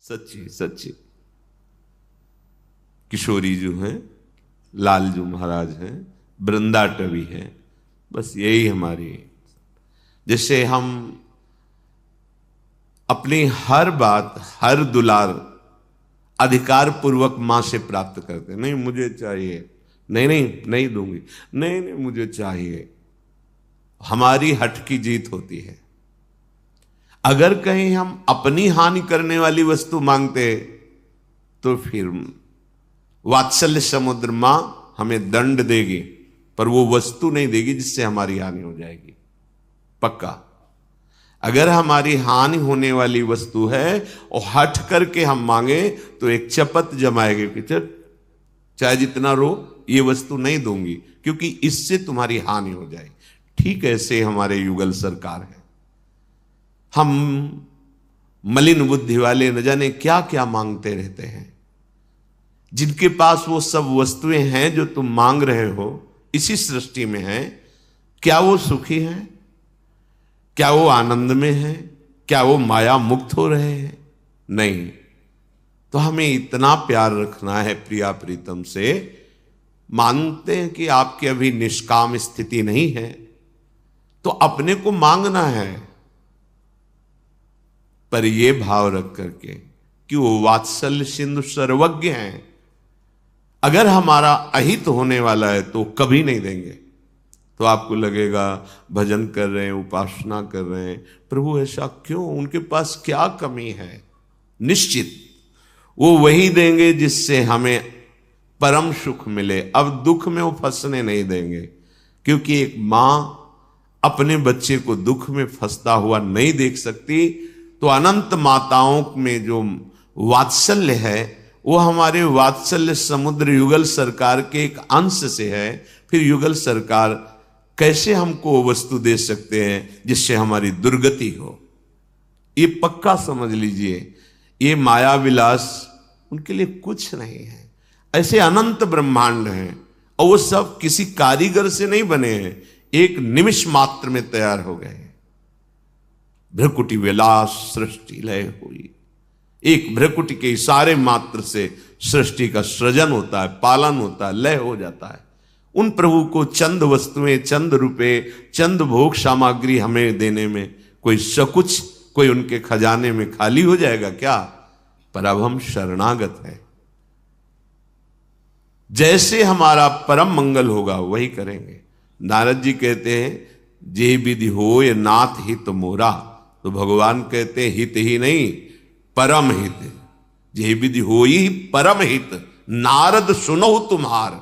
सच्ची सच्ची। किशोरी जो हैं, लालजू महाराज हैं, वृंदा टवी है, बस यही हमारी। जैसे हम अपनी हर बात, हर दुलार अधिकार पूर्वक मां से प्राप्त करते, नहीं मुझे चाहिए, नहीं नहीं नहीं दूंगी, नहीं नहीं मुझे चाहिए, हमारी हठ की जीत होती है। अगर कहीं हम अपनी हानि करने वाली वस्तु मांगते तो फिर वात्सल्य समुद्र मां हमें दंड देगी, पर वो वस्तु नहीं देगी जिससे हमारी हानि हो जाएगी, पक्का। अगर हमारी हानि होने वाली वस्तु है और हट करके हम मांगे तो एक चपत जमाएगी कि चल चाहे जितना रो, ये वस्तु नहीं दूंगी क्योंकि इससे तुम्हारी हानि हो जाएगी। ठीक ऐसे हमारे युगल सरकार है। हम मलिन बुद्धि वाले न जाने क्या क्या मांगते रहते हैं। जिनके पास वो सब वस्तुएं हैं जो तुम मांग रहे हो इसी सृष्टि में है, क्या वो सुखी हैं? क्या वो आनंद में हैं? क्या वो माया मुक्त हो रहे हैं? नहीं। तो हमें इतना प्यार रखना है प्रिया प्रीतम से। मानते हैं कि आपकी अभी निष्काम स्थिति नहीं है तो अपने को मांगना है, पर यह भाव रख करके कि वो वात्सल्य सिंधु सर्वज्ञ हैं। अगर हमारा अहित होने वाला है तो कभी नहीं देंगे। तो आपको लगेगा भजन कर रहे हैं, उपासना कर रहे हैं, प्रभु ऐसा क्यों, उनके पास क्या कमी है? निश्चित वो वही देंगे जिससे हमें परम सुख मिले। अब दुख में वो फंसने नहीं देंगे, क्योंकि एक मां अपने बच्चे को दुख में फंसता हुआ नहीं देख सकती। तो अनंत माताओं में जो वात्सल्य है वो हमारे वात्सल्य समुद्र युगल सरकार के एक अंश से है। फिर युगल सरकार कैसे हमको वस्तु दे सकते हैं जिससे हमारी दुर्गति हो? ये पक्का समझ लीजिए, ये माया विलास उनके लिए कुछ नहीं है। ऐसे अनंत ब्रह्मांड हैं और वो सब किसी कारीगर से नहीं बने हैं, एक निमिष मात्र में तैयार हो गए। भ्रकुटी विलास सृष्टि लय हुई। एक भ्रकुटी के इशारे मात्र से सृष्टि का सृजन होता है, पालन होता है, लय हो जाता है। उन प्रभु को चंद वस्तुएं, चंद रुपए, चंद भोग सामग्री हमें देने में कोई सकुच, कोई उनके खजाने में खाली हो जाएगा क्या? पर अब हम शरणागत हैं। जैसे हमारा परम मंगल होगा वही करेंगे। नारद जी कहते हैं जे विधि होय नाथ हित मोरा। तो भगवान कहते हैं हित ही नहीं, परम हित। जे विधि होई परम हित, नारद सुनो तुम्हार।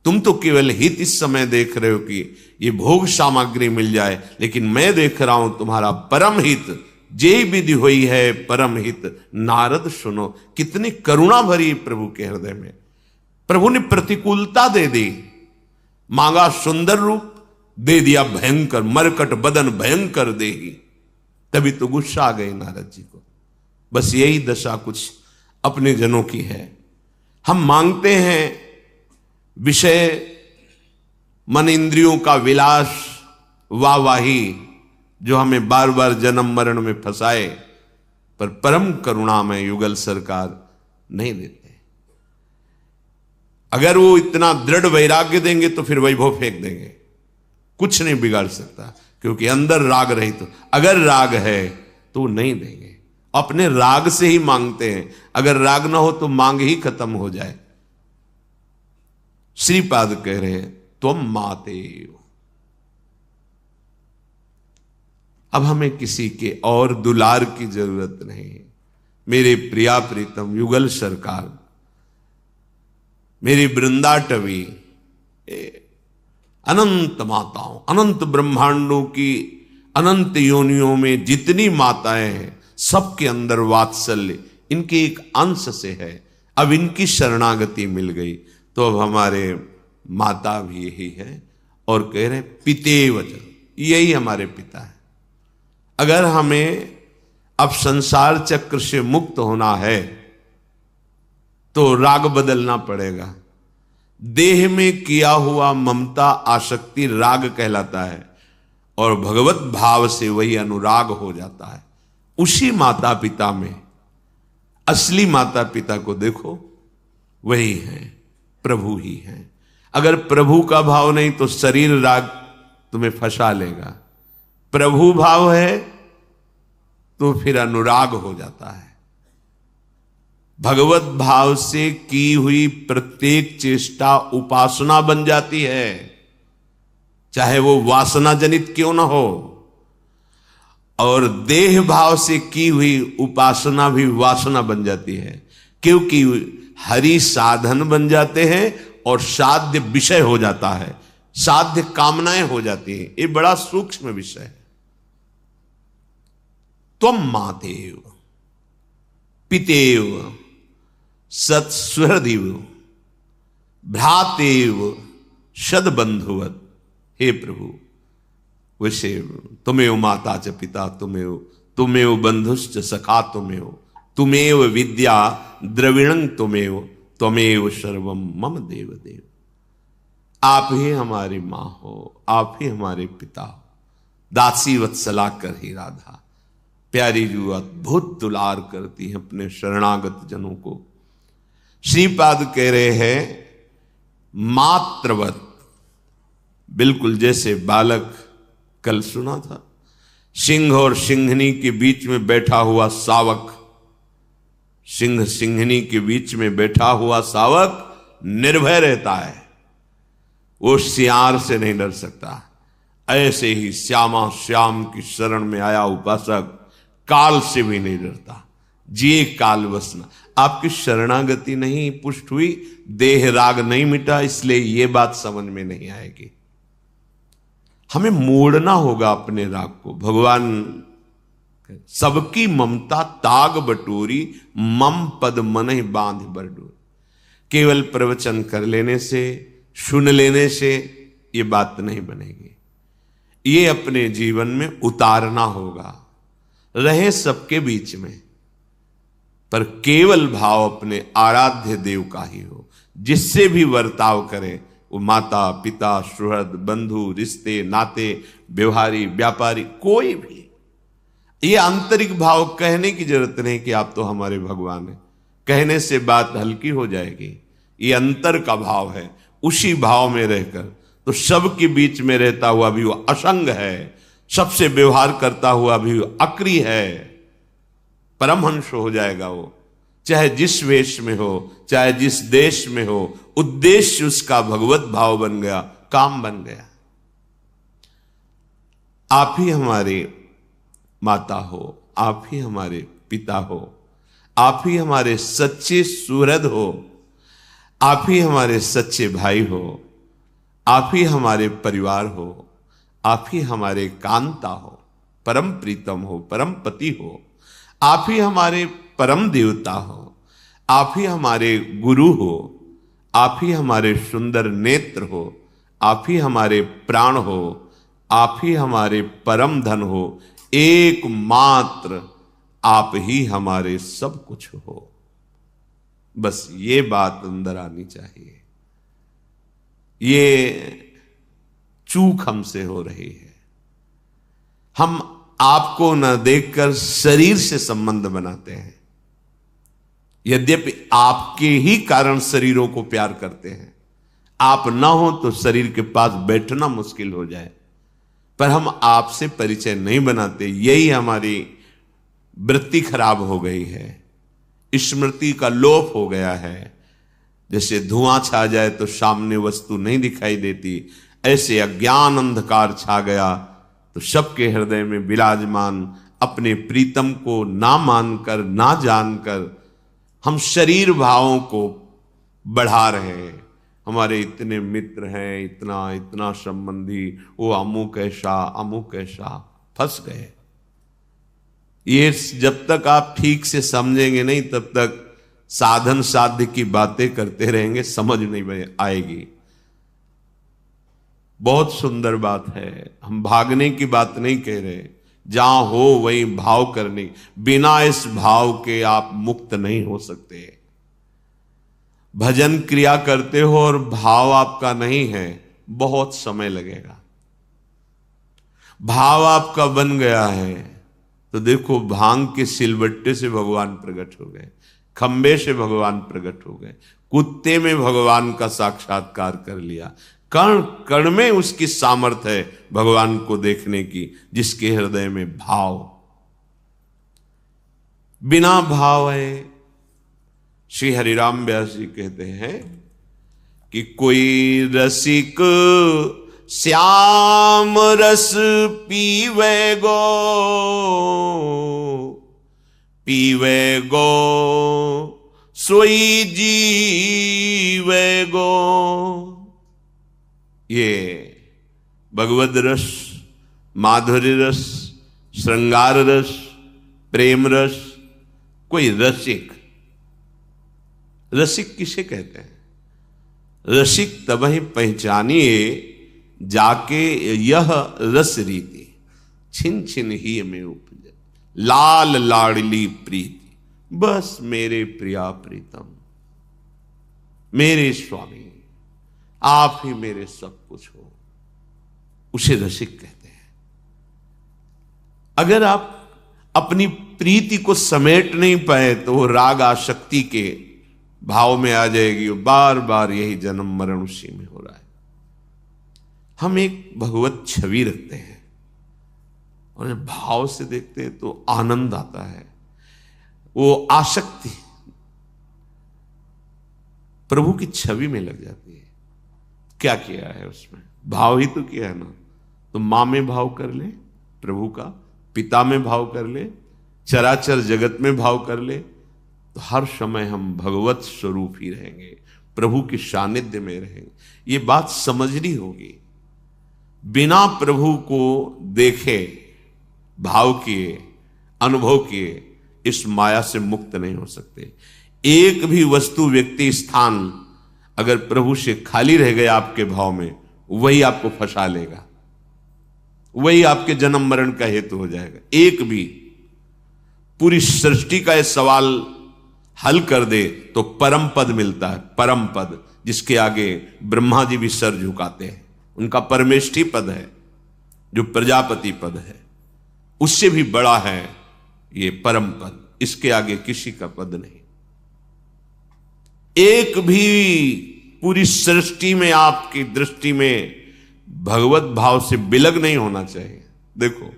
तुम तो केवल हित इस समय देख रहे हो कि ये भोग सामग्री मिल जाए, लेकिन मैं देख रहा हूं तुम्हारा परम हित। जे विधि हुई है परम हित, नारद सुनो। कितनी करुणा भरी प्रभु के हृदय में। प्रभु ने प्रतिकूलता दे दी, मांगा सुंदर रूप, दे दिया भयंकर, मरकट बदन भयंकर देही। तभी तो गुस्सा आ गई नारद जी को। बस यही दशा कुछ अपने जनों की है। हम मांगते हैं विषय, मन इंद्रियों का विलास, वाहवाही, जो हमें बार बार जन्म मरण में फंसाए, पर परम करुणा में युगल सरकार नहीं देते। अगर वो इतना दृढ़ वैराग्य देंगे तो फिर वैभव फेंक देंगे, कुछ नहीं बिगाड़ सकता, क्योंकि अंदर राग रही। तो अगर राग है तो वो नहीं देंगे। अपने राग से ही मांगते हैं, अगर राग ना हो तो मांग ही खत्म हो जाए। श्रीपाद कह रहे हैं तुम माते। अब हमें किसी के और दुलार की जरूरत नहीं। मेरे प्रिया प्रीतम युगल सरकार, मेरी वृंदा टवी, अनंत माताओं, अनंत ब्रह्मांडों की अनंत योनियों में जितनी माताएं हैं सबके अंदर वात्सल्य इनके एक अंश से है। अब इनकी शरणागति मिल गई तो अब हमारे माता भी यही है। और कह रहे पिते वचन, यही हमारे पिता है। अगर हमें अब संसार चक्र से मुक्त होना है तो राग बदलना पड़ेगा। देह में किया हुआ ममता आसक्ति राग कहलाता है, और भगवत भाव से वही अनुराग हो जाता है। उसी माता पिता में असली माता पिता को देखो, वही है, प्रभु ही है। अगर प्रभु का भाव नहीं तो शरीर राग तुम्हें फंसा लेगा। प्रभु भाव है तो फिर अनुराग हो जाता है। भगवत भाव से की हुई प्रत्येक चेष्टा उपासना बन जाती है, चाहे वो वासना जनित क्यों ना हो। और देह भाव से की हुई उपासना भी वासना बन जाती है, क्योंकि हरि साधन बन जाते हैं और साध्य विषय हो जाता है, साध्य कामनाएं हो जाती हैं। ये बड़ा सूक्ष्म विषय है। त्वम मातेव पितेव सत्सुहृदिव भ्रातेव सदबंधुवत। हे प्रभु, वैसे तुमेव माता च पिता तुमेव, तुमेव बंधुश्च सखा तुमेव, तुमेव विद्या द्रविणं तुमेव, त्वमेव सर्वम मम देव देव। आप ही हमारी मां हो, आप ही हमारे पिता हो। दासी वत्सला कर ही राधा, प्यारी जो अद्भुत दुलार करती है अपने शरणागत जनों को। श्रीपाद कह रहे हैं मात्रवत, बिल्कुल जैसे बालक, कल सुना था, सिंह और सिंहनी के बीच में बैठा हुआ सावक, सिंह सिंहनी के बीच में बैठा हुआ सावक निर्भय रहता है, वो सियार से नहीं डर सकता। ऐसे ही श्यामा श्याम की शरण में आया उपासक काल से भी नहीं डरता। जी काल वसना, आपकी शरणागति नहीं पुष्ट हुई, देह राग नहीं मिटा, इसलिए ये बात समझ में नहीं आएगी। हमें मोड़ना होगा अपने राग को। भगवान सबकी ममता ताग बटोरी, मम पद मन बांध बरडोरी। केवल प्रवचन कर लेने से, सुन लेने से ये बात नहीं बनेगी, ये अपने जीवन में उतारना होगा। रहे सबके बीच में, पर केवल भाव अपने आराध्य देव का ही हो। जिससे भी बर्ताव करे, वो माता पिता सुहृद बंधु रिश्ते नाते व्यवहारी व्यापारी कोई भी, ये आंतरिक भाव। कहने की जरूरत नहीं कि आप तो हमारे भगवान हैं, कहने से बात हल्की हो जाएगी। ये अंतर का भाव है, उसी भाव में रहकर तो सबके बीच में रहता हुआ भी वो असंग है, सबसे व्यवहार करता हुआ भी अक्री है, परमहंस हो जाएगा वो। चाहे जिस वेश में हो, चाहे जिस देश में हो, उद्देश्य उसका भगवत भाव बन गया, काम बन गया। आप ही हमारे माता हो, आप ही हमारे पिता हो, आप ही हमारे सच्चे सुहृद हो, आप ही हमारे सच्चे भाई हो, आप ही हमारे परिवार हो, आप ही हमारे कांता हो, परम प्रीतम हो, परम पति हो, आप ही हमारे परम देवता हो, आप ही हमारे गुरु हो, आप ही हमारे सुंदर नेत्र हो, आप ही हमारे प्राण हो, आप ही हमारे परम धन हो, एकमात्र आप ही हमारे सब कुछ हो। बस ये बात अंदर आनी चाहिए। ये चूक हमसे हो रही है। हम आपको न देखकर शरीर से संबंध बनाते हैं, यद्यपि आपके ही कारण शरीरों को प्यार करते हैं। आप ना हो तो शरीर के पास बैठना मुश्किल हो जाए, पर हम आपसे परिचय नहीं बनाते। यही हमारी वृत्ति खराब हो गई है, स्मृति का लोप हो गया है। जैसे धुआं छा जाए तो सामने वस्तु नहीं दिखाई देती, ऐसे अज्ञान अंधकार छा गया तो सबके हृदय में विराजमान अपने प्रीतम को ना मानकर, ना जानकर हम शरीर भावों को बढ़ा रहे हैं। हमारे इतने मित्र हैं, इतना इतना संबंधी, वो अमुक ऐसा, फंस गए। ये जब तक आप ठीक से समझेंगे नहीं, तब तक साधन साध्य की बातें करते रहेंगे, समझ नहीं आएगी। बहुत सुंदर बात है, हम भागने की बात नहीं कह रहे, जहां हो वही भाव करने। बिना इस भाव के आप मुक्त नहीं हो सकते। भजन क्रिया करते हो और भाव आपका नहीं है, बहुत समय लगेगा। भाव आपका बन गया है तो देखो भांग के सिलबट्टे से भगवान प्रकट हो गए, खंबे से भगवान प्रकट हो गए, कुत्ते में भगवान का साक्षात्कार कर लिया। कण कण में उसकी सामर्थ्य है भगवान को देखने की, जिसके हृदय में भाव। बिना भाव है, श्री हरिराम व्यास जी कहते हैं कि कोई रसिक श्याम रस पीवे गो, पीवे गो सोई जीवे गो। ये भगवद रस, माधुर्य रस, श्रृंगार रस, प्रेम रस, कोई रसिक। रसिक किसे कहते हैं? रसिक तब ही पहचानिए जाके यह रस रीति, छिन छिन ही में उपजे, लाल लाडली प्रीति, बस मेरे प्रिया प्रीतम, मेरे स्वामी, आप ही मेरे सब कुछ हो, उसे रसिक कहते हैं। अगर आप अपनी प्रीति को समेट नहीं पाए तो वो राग आसक्ति के भाव में आ जाएगी, बार बार यही जन्म मरण उसी में हो रहा है। हम एक भगवत छवि रखते हैं और भाव से देखते हैं तो आनंद आता है। वो आसक्ति प्रभु की छवि में लग जाती है। क्या किया है उसमें? भाव ही तो किया है ना। तो मां में भाव कर ले प्रभु का, पिता में भाव कर ले, चराचर जगत में भाव कर ले, तो हर समय हम भगवत स्वरूप ही रहेंगे, प्रभु के सानिध्य में रहेंगे। ये बात समझनी होगी। बिना प्रभु को देखे, भाव किए, अनुभव किए, इस माया से मुक्त नहीं हो सकते। एक भी वस्तु, व्यक्ति, स्थान अगर प्रभु से खाली रह गया आपके भाव में, वही आपको फंसा लेगा, वही आपके जन्म मरण का हेतु हो जाएगा। एक भी पूरी सृष्टि का यह सवाल हल कर दे तो परम पद मिलता है। परम पद, जिसके आगे ब्रह्मा जी भी सर झुकाते हैं, उनका परमेष्ठी पद है जो प्रजापति पद है, उससे भी बड़ा है ये परम पद। इसके आगे किसी का पद नहीं। एक भी पूरी सृष्टि में आपकी दृष्टि में भगवत भाव से विलग नहीं होना चाहिए। देखो,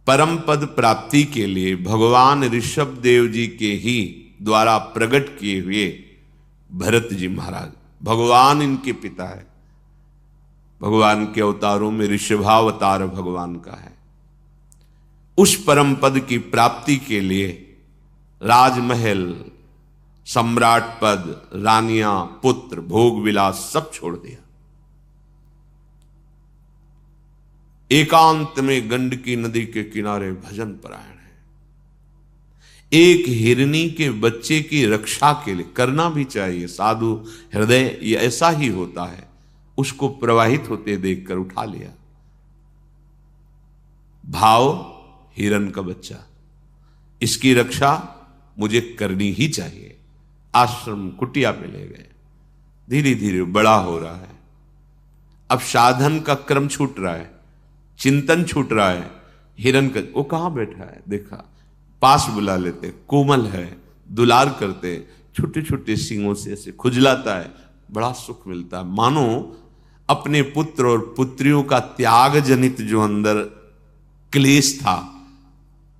परम पद प्राप्ति के लिए भगवान ऋषभ देव जी के ही द्वारा प्रकट किए हुए भरत जी महाराज, भगवान इनके पिता है। भगवान के अवतारों में ऋषभावतार भगवान का है। उस परम पद की प्राप्ति के लिए राजमहल, सम्राट पद, रानियां, पुत्र, भोग विलास सब छोड़ दिया। एकांत में गंडकी नदी के किनारे भजन परायण है। एक हिरनी के बच्चे की रक्षा के लिए करना भी चाहिए। साधु हृदय ये ऐसा ही होता है। उसको प्रवाहित होते देखकर उठा लिया। भाव हिरन का बच्चा, इसकी रक्षा मुझे करनी ही चाहिए। आश्रम कुटिया पे ले गए। धीरे धीरे बड़ा हो रहा है। अब साधन का क्रम छूट रहा है, चिंतन छूट रहा है। हिरन का वो कहां बैठा है देखा, पास बुला लेते, कोमल है, दुलार करते, छोटे छोटे सींगों से ऐसे खुजलाता है, बड़ा सुख मिलता है। मानो अपने पुत्र और पुत्रियों का त्याग जनित जो अंदर क्लेश था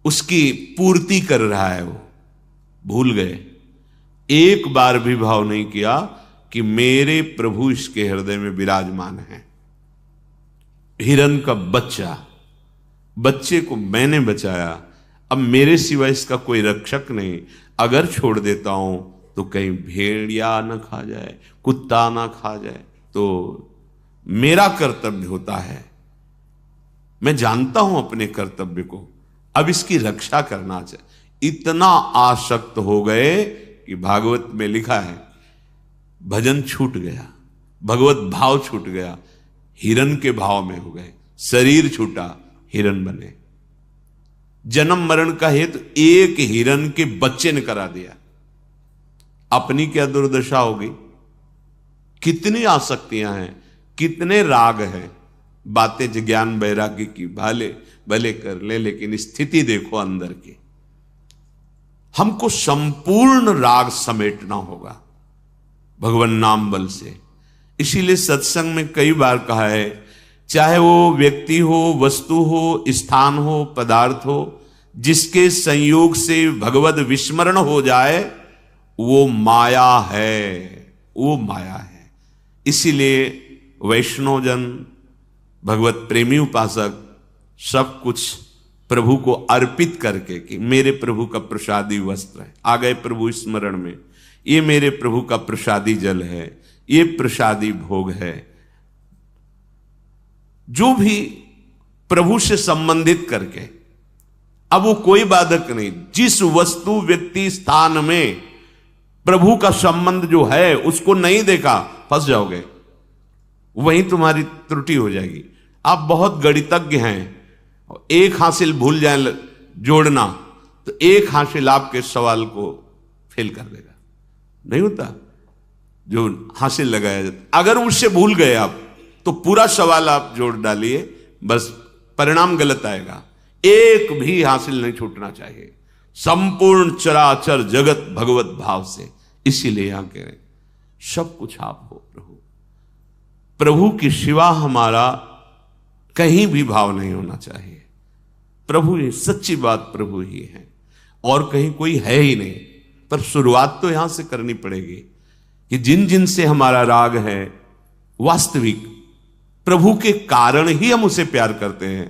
उसकी पूर्ति कर रहा है। वो भूल गए, एक बार भी भाव नहीं किया कि मेरे प्रभु इसके हृदय में विराजमान है। हिरन का बच्चा, बच्चे को मैंने बचाया, अब मेरे सिवा इसका कोई रक्षक नहीं। अगर छोड़ देता हूं तो कहीं भेड़िया न खा जाए, कुत्ता ना खा जाए, तो मेरा कर्तव्य होता है। मैं जानता हूं अपने कर्तव्य को, अब इसकी रक्षा करना चाहिए। इतना आसक्त हो गए कि भागवत में लिखा है भजन छूट गया, भगवत भाव छूट गया, हिरन के भाव में हो गए। शरीर छूटा, हिरन बने। जन्म मरण का हेतु एक हिरन के बच्चे ने करा दिया। अपनी क्या दुर्दशा होगी। कितनी आसक्तियां हैं, कितने राग हैं। बातें ज्ञान वैराग्य की भले भले कर ले, लेकिन स्थिति देखो अंदर की। हमको संपूर्ण राग समेटना होगा भगवान नाम बल से। इसीलिए सत्संग में कई बार कहा है, चाहे वो व्यक्ति हो, वस्तु हो, स्थान हो, पदार्थ हो, जिसके संयोग से भगवत विस्मरण हो जाए वो माया है, वो माया है। इसीलिए वैष्णवजन, भगवत प्रेमी उपासक सब कुछ प्रभु को अर्पित करके कि मेरे प्रभु का प्रसादी वस्त्र है, आ गए प्रभु स्मरण में, ये मेरे प्रभु का प्रसादी जल है, ये प्रसादी भोग है, जो भी प्रभु से संबंधित करके। अब वो कोई बाधक नहीं, जिस वस्तु व्यक्ति स्थान में प्रभु का संबंध जो है उसको नहीं देखा, फंस जाओगे, वहीं तुम्हारी त्रुटि हो जाएगी। आप बहुत गणितज्ञ हैं, एक हासिल भूल जाए जोड़ना तो एक हासिल आपके सवाल को फेल कर देगा। नहीं होता जो हासिल लगाया जाता, अगर उससे भूल गए आप तो पूरा सवाल आप जोड़ डालिए, बस परिणाम गलत आएगा। एक भी हासिल नहीं छूटना चाहिए, संपूर्ण चराचर जगत भगवत भाव से। इसीलिए यहां कह रहे सब कुछ आप हो प्रभु, प्रभु के सिवा हमारा कहीं भी भाव नहीं होना चाहिए। प्रभु ही सच्ची बात, प्रभु ही है और कहीं कोई है ही नहीं। पर शुरुआत तो यहां से करनी पड़ेगी कि जिन जिन से हमारा राग है, वास्तविक प्रभु के कारण ही हम उसे प्यार करते हैं।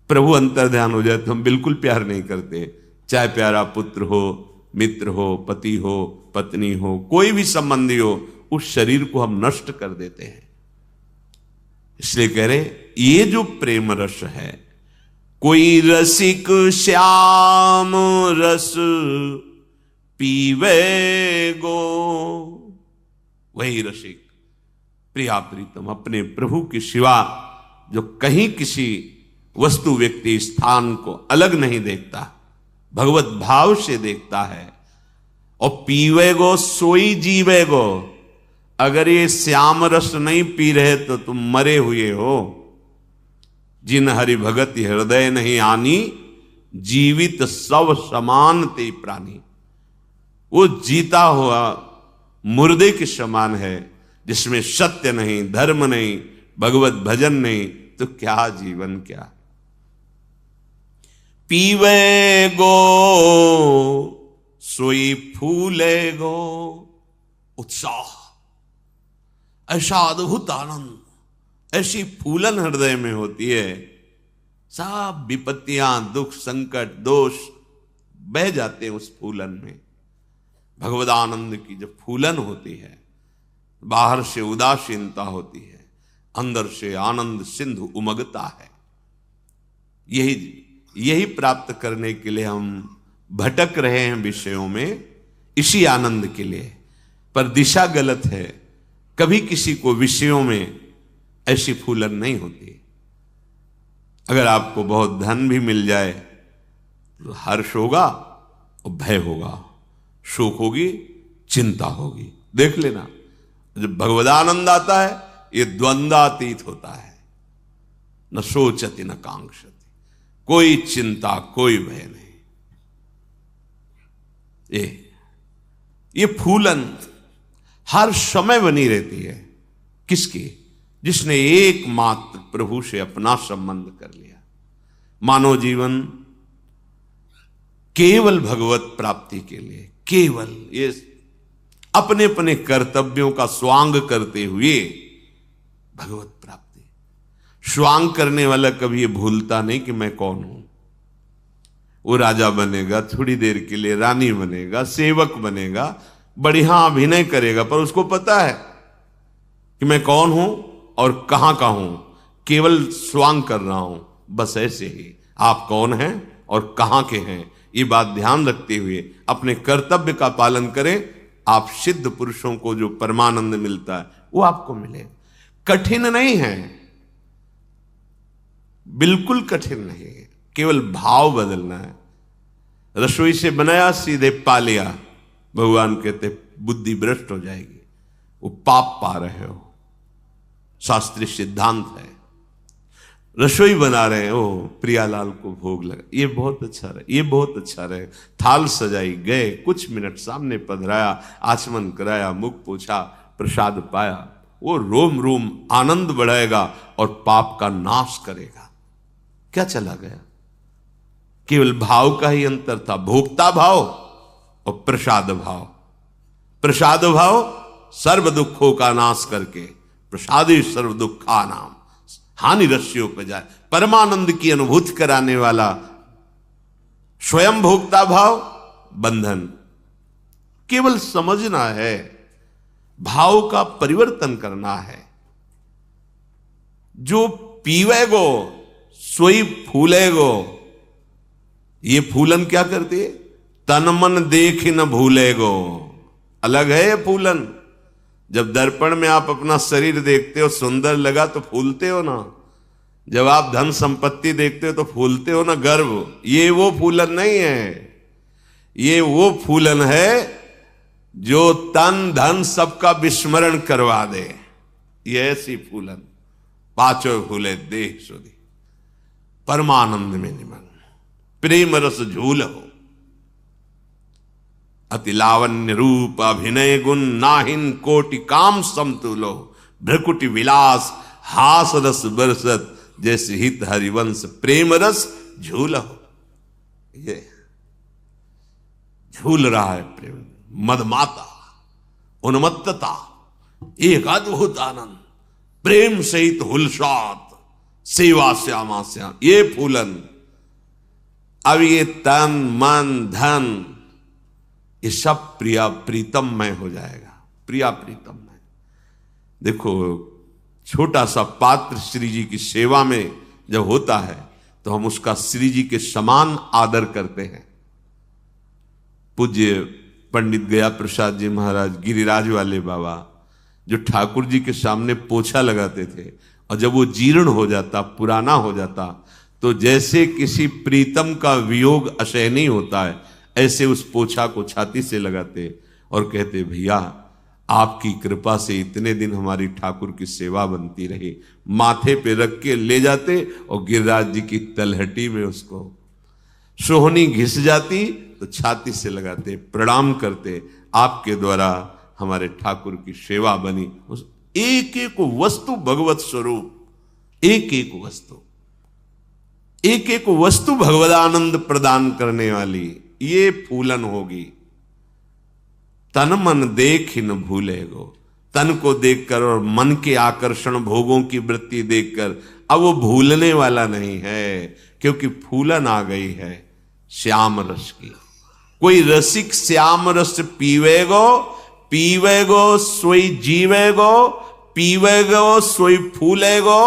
प्रभु अंतर्ध्यान हो जाए तो हम बिल्कुल प्यार नहीं करते, चाहे प्यारा पुत्र हो, मित्र हो, पति हो, पत्नी हो, कोई भी संबंधी हो, उस शरीर को हम नष्ट कर देते हैं। इसलिए कह रहे ये जो प्रेम रस है, कोई रसिक श्याम रस पीवे गो, वही रसिक प्रिया प्रीतम अपने प्रभु के सिवा जो कहीं किसी वस्तु व्यक्ति स्थान को अलग नहीं देखता, भगवत भाव से देखता है। और पीवे गो सोई जीवे गो, अगर ये श्याम रस नहीं पी रहे तो तुम मरे हुए हो। जिन हरि भगत हृदय नहीं आनी, जीवित सब समान ते प्राणी। वो जीता हुआ मुर्दे के समान है, जिसमें सत्य नहीं, धर्म नहीं, भगवत भजन नहीं, तो क्या जीवन क्या। पीवे गो सोई फूले गो, उत्साह, ऐसा अद्भुत आनंद, ऐसी फूलन हृदय में होती है, सब विपत्तियां, दुख, संकट, दोष बह जाते हैं उस फूलन में। भगवद आनंद की जब फूलन होती है, बाहर से उदासीनता होती है, अंदर से आनंद सिंधु उमगता है। यही प्राप्त करने के लिए हम भटक रहे हैं विषयों में, इसी आनंद के लिए। पर दिशा गलत है, कभी किसी को विषयों में ऐसी फूलन नहीं होती। अगर आपको बहुत धन भी मिल जाए तो हर्ष होगा और भय होगा, शोक होगी, चिंता होगी। देख लेना, जब भगवदानंद आता है ये द्वंद्वातीत होता है। न सोचति न कांक्षति, कोई चिंता, कोई भय नहीं। ये फूलन हर समय बनी रहती है। किसकी? जिसने एकमात्र प्रभु से अपना संबंध कर लिया। मानव जीवन केवल भगवत प्राप्ति के लिए, केवल ये अपने अपने कर्तव्यों का स्वांग करते हुए भगवत प्राप्ति। स्वांग करने वाला कभी ये भूलता नहीं कि मैं कौन हूं। वो राजा बनेगा, थोड़ी देर के लिए रानी बनेगा, सेवक बनेगा, बढ़िया अभिनय करेगा, पर उसको पता है कि मैं कौन हूं और कहां का हूं। केवल स्वांग कर रहा हूं। बस ऐसे ही आप कौन हैं और कहां के हैं, ये बात ध्यान रखते हुए अपने कर्तव्य का पालन करें। आप सिद्ध पुरुषों को जो परमानंद मिलता है वो आपको मिले। कठिन नहीं है, बिल्कुल कठिन नहीं है, केवल भाव बदलना है। रसोई से बनाया सीधे पा लिया, भगवान कहते बुद्धि भ्रष्ट हो जाएगी, वो पाप पा रहे हो। शास्त्रीय सिद्धांत है। रसोई बना रहे हैं, ओ प्रियालाल को भोग लगा, ये बहुत अच्छा रहे, ये बहुत अच्छा रहे। थाल सजाई, गए, कुछ मिनट सामने पधराया, आचमन कराया, मुख पोछा, प्रसाद पाया, वो रोम रोम आनंद बढ़ाएगा और पाप का नाश करेगा। क्या चला गया? केवल भाव का ही अंतर था, भोक्ता भाव और प्रसाद भाव। प्रसाद भाव सर्व दुखों का नाश करके, प्रसादी सर्व दुखा नाम, हानि रस्सियों पे जाए, परमानंद की अनुभूति कराने वाला स्वयं भोक्ता भाव बंधन। केवल समझना है, भाव का परिवर्तन करना है। जो पीवेगो सोई फूलेगो, ये फूलन क्या करती है? तन मन देख न भूलेगो। अलग है ये फूलन। जब दर्पण में आप अपना शरीर देखते हो, सुंदर लगा तो फूलते हो ना। जब आप धन संपत्ति देखते हो तो फूलते हो ना, गर्व। ये वो फूलन नहीं है, ये वो फूलन है जो तन धन सबका विस्मरण करवा दे। ये ऐसी फूलन, पांचों फूले देह सुधी, परमानंद में निमग्न, प्रेम रस झूल हो, अति लावण्य रूप अभिनय गुण, नाहिन कोटि काम समतुलो, भ्रकुटि विलास हास रस बरसत, जैसे हित हरिवंश प्रेम रस झूल हो। ये झूल रहा है प्रेम, मदमाता, उन्मत्तता, एक अद्भुत आनंद, प्रेम सहित हुलसात, सेवा श्यामा श्याम, ये फूलन। अब ये तन मन धन ये सब प्रिया प्रीतममय हो जाएगा, प्रिया प्रीतममय। देखो, छोटा सा पात्र श्री जी की सेवा में जब होता है तो हम उसका श्री जी के समान आदर करते हैं। पूज्य पंडित गया प्रसाद जी महाराज, गिरिराज वाले बाबा, जो ठाकुर जी के सामने पोछा लगाते थे, और जब वो जीर्ण हो जाता, पुराना हो जाता, तो जैसे किसी प्रीतम का वियोग असहनीय होता है, ऐसे उस पोछा को छाती से लगाते और कहते, भैया आपकी कृपा से इतने दिन हमारी ठाकुर की सेवा बनती रही। माथे पे रख के ले जाते और गिरिराज जी की तलहटी में उसको सोहनी घिस जाती तो छाती से लगाते, प्रणाम करते, आपके द्वारा हमारे ठाकुर की सेवा बनी। उस एक एक वस्तु भगवत स्वरूप, एक एक वस्तु, एक एक वस्तु भगवदानंद प्रदान करने वाली, ये फूलन होगी। तन मन देख न भूलेगो, तन को देखकर और मन के आकर्षण भोगों की वृत्ति देखकर अब वो भूलने वाला नहीं है, क्योंकि फूलन आ गई है श्याम रस की। कोई रसिक श्याम रस पीवेगो, पीवेगो सोई जीवेगो, पीवेगो सोई फूलेगो,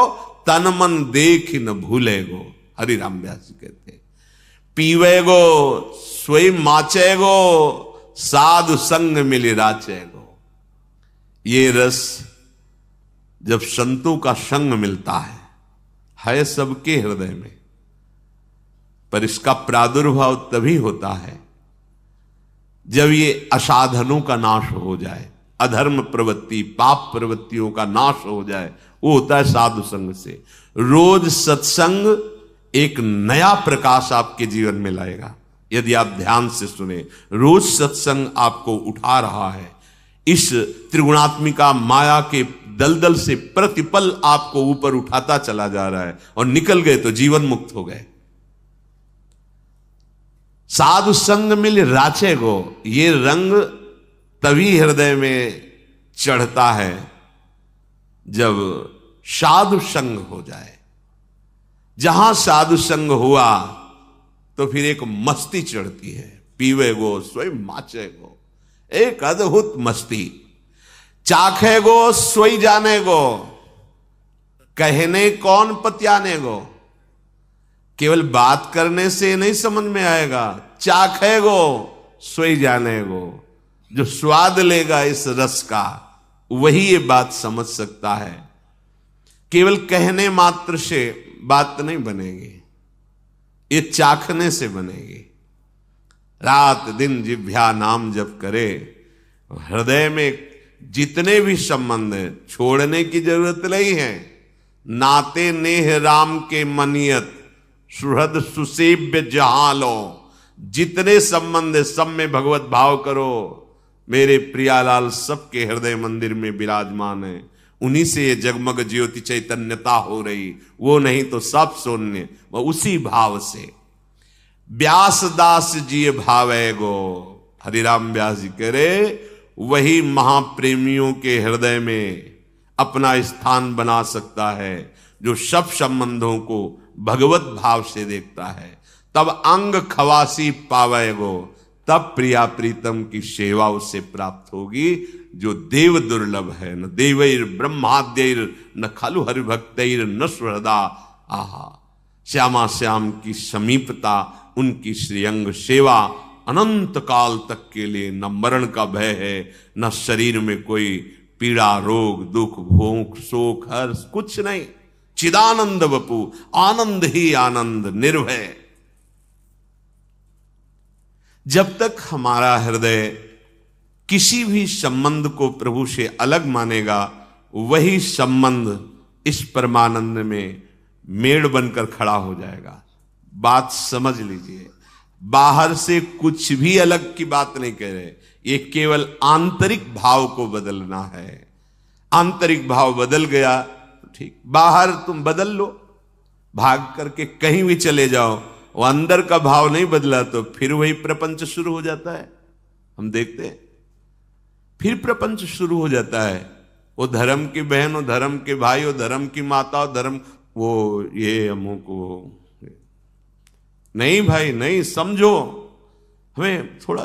तन मन देख न भूलेगो। हरि राम व्यास जी कहते हैं, पीवेगो सोई माचेगो, साधु संग मिली राचेगो। ये रस जब संतों का संग मिलता है सबके हृदय में, पर इसका प्रादुर्भाव तभी होता है जब ये असाधनों का नाश हो जाए, अधर्म प्रवृत्ति, पाप प्रवृत्तियों का नाश हो जाए। वो होता है साधु संग से। रोज सत्संग एक नया प्रकाश आपके जीवन में लाएगा, यदि आप ध्यान से सुने। रोज सत्संग आपको उठा रहा है, इस त्रिगुणात्मिका माया के दलदल से प्रतिपल आपको ऊपर उठाता चला जा रहा है, और निकल गए तो जीवन मुक्त हो गए। साधु संग मिल राचे गो, ये रंग तभी हृदय में चढ़ता है जब साधु संग हो जाए। जहां साधु संग हुआ तो फिर एक मस्ती चढ़ती है, पीवे गो सोई माचे गो, एक अद्भुत मस्ती। चाखे गो सोई जाने गो, कहने कौन पत्याने गो। केवल बात करने से नहीं समझ में आएगा, चाखे गो सोई जाने गो। जो स्वाद लेगा इस रस का वही ये बात समझ सकता है। केवल कहने मात्र से बात नहीं बनेगी, ये चाखने से बनेगी। रात दिन जिह्वा नाम जप करे, हृदय में जितने भी संबंध हैं छोड़ने की जरूरत नहीं है। नाते नेह राम के मनियत, सुहृद सुसेव्य जहां लो। जितने संबंध है सब में भगवत भाव करो। मेरे प्रियालाल सबके हृदय मंदिर में विराजमान है, उन्हीं से ये जगमग ज्योति चैतन्यता हो रही, वो नहीं तो सब शून्य। वह उसी भाव से व्यास दास जी भावे गो, हरिराम व्यास जी कह रहे वही महाप्रेमियों के हृदय में अपना स्थान बना सकता है जो सब संबंधों को भगवत भाव से देखता है। तब अंग खवासी पावे गो, तब प्रिया प्रीतम की सेवा उससे प्राप्त होगी जो देव दुर्लभ है। न देवैर ब्रह्माद्यैर न खलु हरिभक्तैर न सुहृदा। आहा, श्यामा श्याम की समीपता, उनकी श्रीअंग सेवा अनंत काल तक के लिए। न मरण का भय है, न शरीर में कोई पीड़ा, रोग, दुख, भूख, शोक, हर्ष, कुछ नहीं। चिदानंद वपु, आनंद ही आनंद, निर्भय। जब तक हमारा हृदय किसी भी संबंध को प्रभु से अलग मानेगा, वही संबंध इस परमानंद में मेड़ बनकर खड़ा हो जाएगा। बात समझ लीजिए, बाहर से कुछ भी अलग की बात नहीं कह रहे, ये केवल आंतरिक भाव को बदलना है। आंतरिक भाव बदल गया तो ठीक, बाहर तुम बदल लो, भाग करके कहीं भी चले जाओ, वो अंदर का भाव नहीं बदला तो फिर वही प्रपंच शुरू हो जाता है। हम देखते हैं फिर प्रपंच शुरू हो जाता है। वो धर्म की बहन, वो धर्म के भाई, वो धर्म की माता, वो धर्म, वो ये अमुक, वो नहीं भाई नहीं, समझो। हमें थोड़ा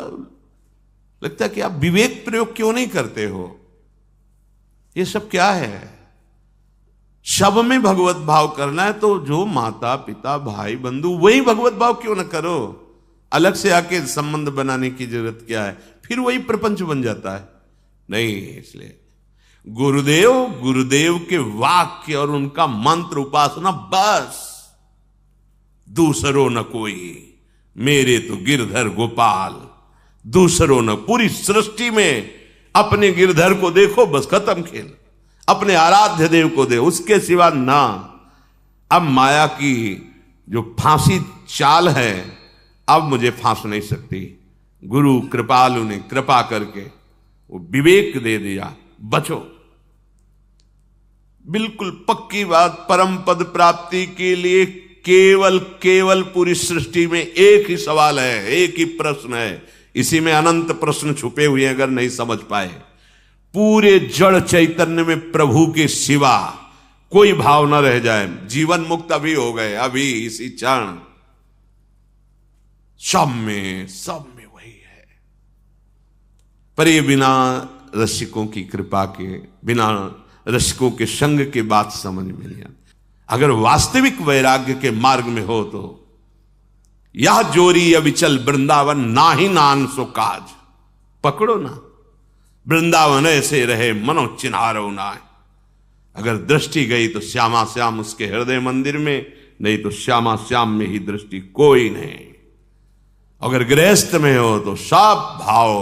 लगता है कि आप विवेक प्रयोग क्यों नहीं करते हो? ये सब क्या है? सब में भगवत भाव करना है तो जो माता पिता भाई बंधु, वही भगवत भाव क्यों न करो? अलग से आके संबंध बनाने की जरूरत क्या है? फिर वही प्रपंच बन जाता है। नहीं, इसलिए गुरुदेव के वाक्य और उनका मंत्र उपासना, बस दूसरों न कोई, मेरे तो गिरधर गोपाल, दूसरों न। पूरी सृष्टि में अपने गिरधर को देखो, बस खत्म खेल। अपने आराध्य देव को दे, उसके सिवा ना। अब माया की जो फांसी चाल है, अब मुझे फांस नहीं सकती। गुरु कृपालु ने कृपा करके वो विवेक दे दिया, बचो। बिल्कुल पक्की बात, परम पद प्राप्ति के लिए केवल पूरी सृष्टि में एक ही सवाल है, एक ही प्रश्न है। इसी में अनंत प्रश्न छुपे हुए हैं, अगर नहीं समझ पाए। पूरे जड़ चैतन्य में प्रभु के सिवा कोई भाव न रह जाए। जीवन मुक्त अभी हो गए, अभी इसी क्षण। सब में वही है। पर ये बिना रसिकों की कृपा के, बिना रसिकों के संग के बात समझ में नहीं आती। अगर वास्तविक वैराग्य के मार्ग में हो तो यह जोरी अविचल वृंदावन, ना ही नान सो काज। पकड़ो ना, वृंदावन ऐसे रहे मनो चिन्हारो ना। अगर दृष्टि गई तो श्यामा श्याम उसके हृदय मंदिर में, नहीं तो श्यामा श्याम में ही दृष्टि, कोई नहीं। अगर गृहस्थ में हो तो सब भाव,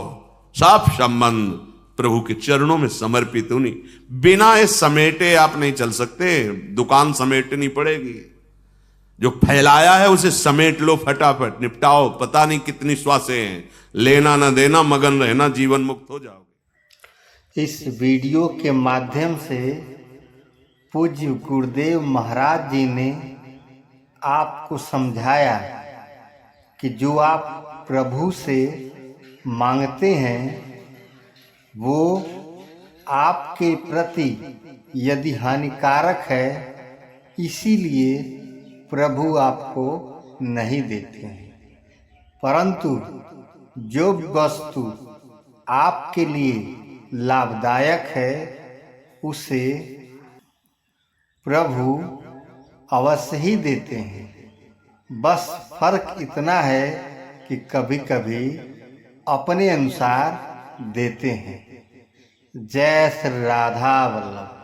सब संबंध प्रभु के चरणों में समर्पित होनी। बिना इस समेटे आप नहीं चल सकते। दुकान समेटनी पड़ेगी। जो फैलाया है उसे समेट लो, फटाफट निपटाओ। पता नहीं कितनी श्वासें हैं, लेना ना देना, मगन रहना, जीवन मुक्त हो जाओगे। इस वीडियो के माध्यम से पूज्य गुरुदेव महाराज जी ने आपको समझाया कि जो आप प्रभु से मांगते हैं वो आपके प्रति यदि हानिकारक है, इसीलिए प्रभु आपको नहीं देते हैं। परंतु जो वस्तु आपके लिए लाभदायक है उसे प्रभु अवश्य ही देते हैं। बस फर्क इतना है कि कभी कभी अपने अनुसार देते हैं। जय श्री राधा वल्लभ।